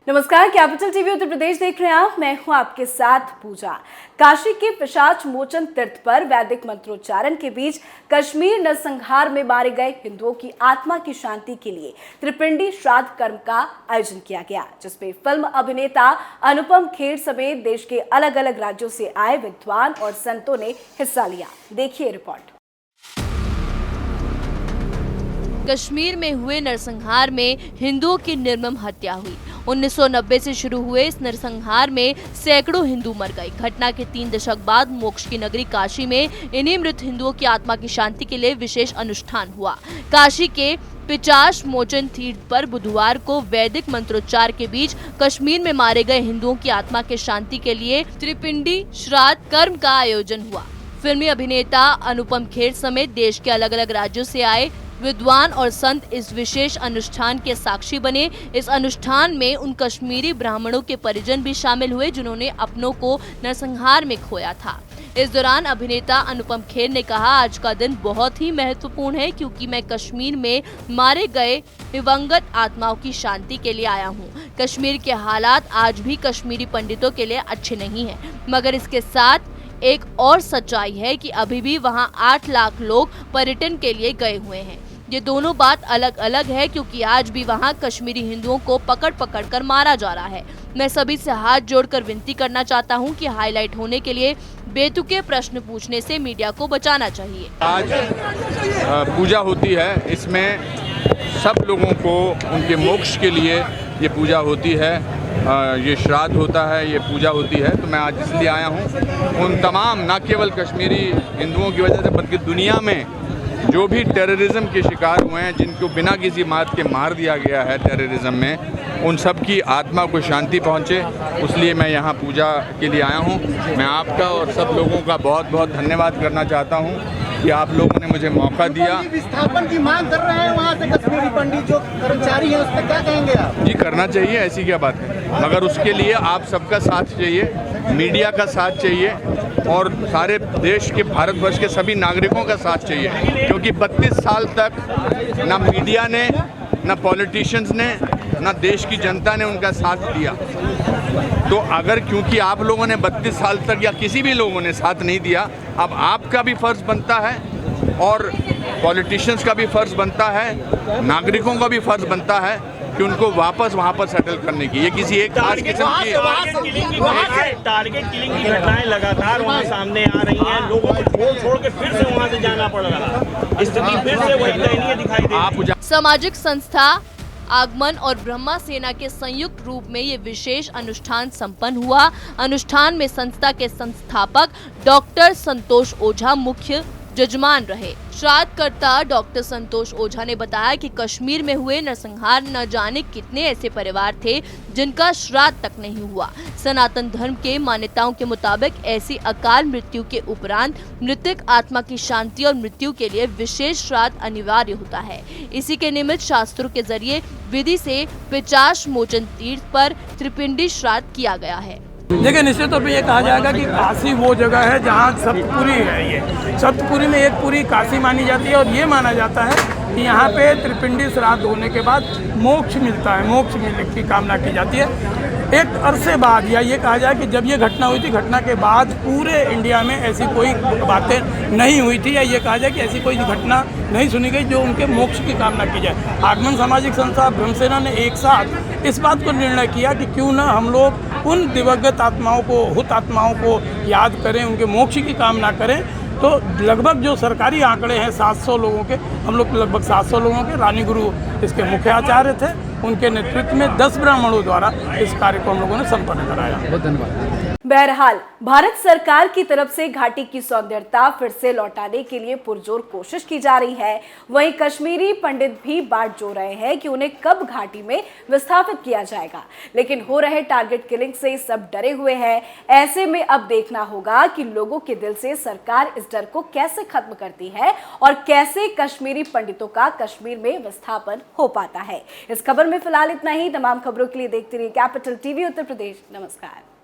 नमस्कार, capital TV Uttar Pradesh देख रहे हैं आप। मैं हूं आपके साथ पूजा। काशी के पिशाच मोचन तीर्थ पर वैदिक मंत्रोच्चारण के बीच कश्मीर नरसंहार में मारे गए हिंदुओं की आत्मा की शांति के लिए त्रिपिंडी श्राद्ध कर्म का आयोजन किया गया, जिसमें फिल्म अभिनेता अनुपम खेर समेत देश के अलग अलग राज्यों से आए विद्वान और संतों ने हिस्सा लिया। देखिए रिपोर्ट। कश्मीर में हुए नरसंहार में हिंदुओं की निर्मम हत्या हुई। 1990 से शुरू हुए इस नरसंहार में सैकड़ों हिंदू मर गए। घटना के 3 दशक बाद मोक्ष की नगरी काशी में इन्हीं मृत हिंदुओं की आत्मा की शांति के लिए विशेष अनुष्ठान हुआ। काशी के पिशाच मोचन तीर्थ पर बुधवार को वैदिक मंत्रोच्चार के बीच कश्मीर में मारे गए हिंदुओं की आत्मा के शांति के लिए त्रिपिंडी श्राद्ध कर्म का आयोजन हुआ। फिल्मी अभिनेता अनुपम खेर समेत देश के अलग अलग राज्यों से आए विद्वान और संत इस विशेष अनुष्ठान के साक्षी बने। इस अनुष्ठान में उन कश्मीरी ब्राह्मणों के परिजन भी शामिल हुए जिन्होंने अपनों को नरसंहार में खोया था। इस दौरान अभिनेता अनुपम खेर ने कहा, आज का दिन बहुत ही महत्वपूर्ण है क्योंकि मैं कश्मीर में मारे गए दिवंगत आत्माओं की शांति के लिए आया हूँ। कश्मीर के हालात आज भी कश्मीरी पंडितों के लिए अच्छे नहीं हैं, मगर इसके साथ एक और सच्चाई है कि अभी भी वहाँ 8 लाख लोग पर्यटन के लिए गए हुए हैं। ये दोनों बात अलग अलग है क्योंकि आज भी वहाँ कश्मीरी हिंदुओं को पकड़ पकड़ कर मारा जा रहा है। मैं सभी से हाथ जोड़कर विनती करना चाहता हूँ कि हाईलाइट होने के लिए बेतुके प्रश्न पूछने से मीडिया को बचाना चाहिए। आज पूजा होती है, इसमें सब लोगों को उनके मोक्ष के लिए ये पूजा होती है, ये श्राद्ध होता है, ये पूजा होती है। तो मैं आज इसलिए आया हूँ उन तमाम, न केवल कश्मीरी हिंदुओं की वजह से बल्कि दुनिया में जो भी टेररिज्म के शिकार हुए हैं, जिनको बिना किसी बात के मार दिया गया है टेररिज्म में, उन सब की आत्मा को शांति पहुँचे, इसलिए मैं यहाँ पूजा के लिए आया हूँ। मैं आपका और सब लोगों का बहुत बहुत धन्यवाद करना चाहता हूँ कि आप लोगों ने मुझे मौका दिया। विस्थापन की मांग कर रहे हैं वहाँ से कश्मीरी पंडित जो कर्मचारी हैं, उस पर क्या कहेंगे आप? जी, करना चाहिए, ऐसी क्या बात है, मगर उसके लिए आप सबका साथ चाहिए, मीडिया का साथ चाहिए और सारे देश के, भारतवर्ष के सभी नागरिकों का साथ चाहिए, क्योंकि 32 साल तक ना मीडिया ने, ना पॉलिटिशियंस ने, ना देश की जनता ने उनका साथ दिया। तो अगर क्योंकि आप लोगों ने 32 साल तक या किसी भी लोगों ने साथ नहीं दिया, अब आपका भी फर्ज बनता है और पॉलिटिशियंस का भी फर्ज बनता है, नागरिकों का भी फर्ज बनता है कि उनको वापस वहाँ पर सेटल करने की। ये किसी एक खास किस्म की टारगेट किलिंग की घटनाएं लगातार वहाँ सामने आ रही हैं। लोगों को छोड़ के फिर से वहाँ से जाना पड़ रहा है। स्थिति फिर से वही दयनीय दिखाई दे रही है। सामाजिक संस्था आगमन और ब्रह्मा सेना के संयुक्त रूप में ये विशेष अनुष्ठान संपन्न हुआ। अनुष्ठान में संस्था के संस्थापक डॉक्टर संतोष ओझा मुख्य जजमान रहे। श्राद्धकर्ता डॉक्टर संतोष ओझा ने बताया कि कश्मीर में हुए नरसंहार न जाने कितने ऐसे परिवार थे जिनका श्राद्ध तक नहीं हुआ। सनातन धर्म के मान्यताओं के मुताबिक ऐसी अकाल मृत्यु के उपरांत मृतक आत्मा की शांति और मृत्यु के लिए विशेष श्राद्ध अनिवार्य होता है। इसी के निमित्त शास्त्रों के जरिए विधि से पिशाच मोचन तीर्थ पर त्रिपिंडी श्राद्ध किया गया है। देखिए, निश्चित तौर पर यह कहा जाएगा कि काशी वो जगह है जहाँ सप्तपुरी है। ये सप्तपुरी में एक पूरी काशी मानी जाती है और ये माना जाता है कि यहाँ पे त्रिपिंडी श्राद्ध होने के बाद मोक्ष मिलता है, मोक्ष मिलने की कामना की जाती है। एक अरसे बाद, या ये कहा जाए कि जब ये घटना हुई थी, घटना के बाद पूरे इंडिया में ऐसी कोई बातें नहीं हुई थी, या ये कहा जाए कि ऐसी कोई घटना नहीं सुनी गई जो उनके मोक्ष की कामना की जाए। आगमन सामाजिक संस्था ब्रह्मसेना ने एक साथ इस बात को निर्णय किया कि क्यों ना हम लोग उन दिवंगत आत्माओं को, हुत आत्माओं को याद करें, उनके मोक्ष की कामना करें। तो लगभग जो सरकारी आंकड़े हैं 700 लोगों के, हम लोग लगभग 700 लोगों के, रानी गुरु इसके मुख्य आचार्य थे, उनके नेतृत्व में 10 ब्राह्मणों द्वारा इस कार्य को हम लोगों ने संपन्न कराया। बहुत धन्यवाद। बहरहाल, भारत सरकार की तरफ से घाटी की सौंदर्यता फिर से लौटाने के लिए पुरजोर कोशिश की जा रही है। वहीं कश्मीरी पंडित भी बाट जोड़ रहे हैं कि उन्हें कब घाटी में विस्थापित किया जाएगा, लेकिन हो रहे टारगेट किलिंग से सब डरे हुए हैं। ऐसे में अब देखना होगा कि लोगों के दिल से सरकार इस डर को कैसे खत्म करती है और कैसे कश्मीरी पंडितों का कश्मीर में विस्थापन हो पाता है। इस खबर में फिलहाल इतना ही। तमाम खबरों के लिए देखते रहिए कैपिटल टीवी उत्तर प्रदेश। नमस्कार।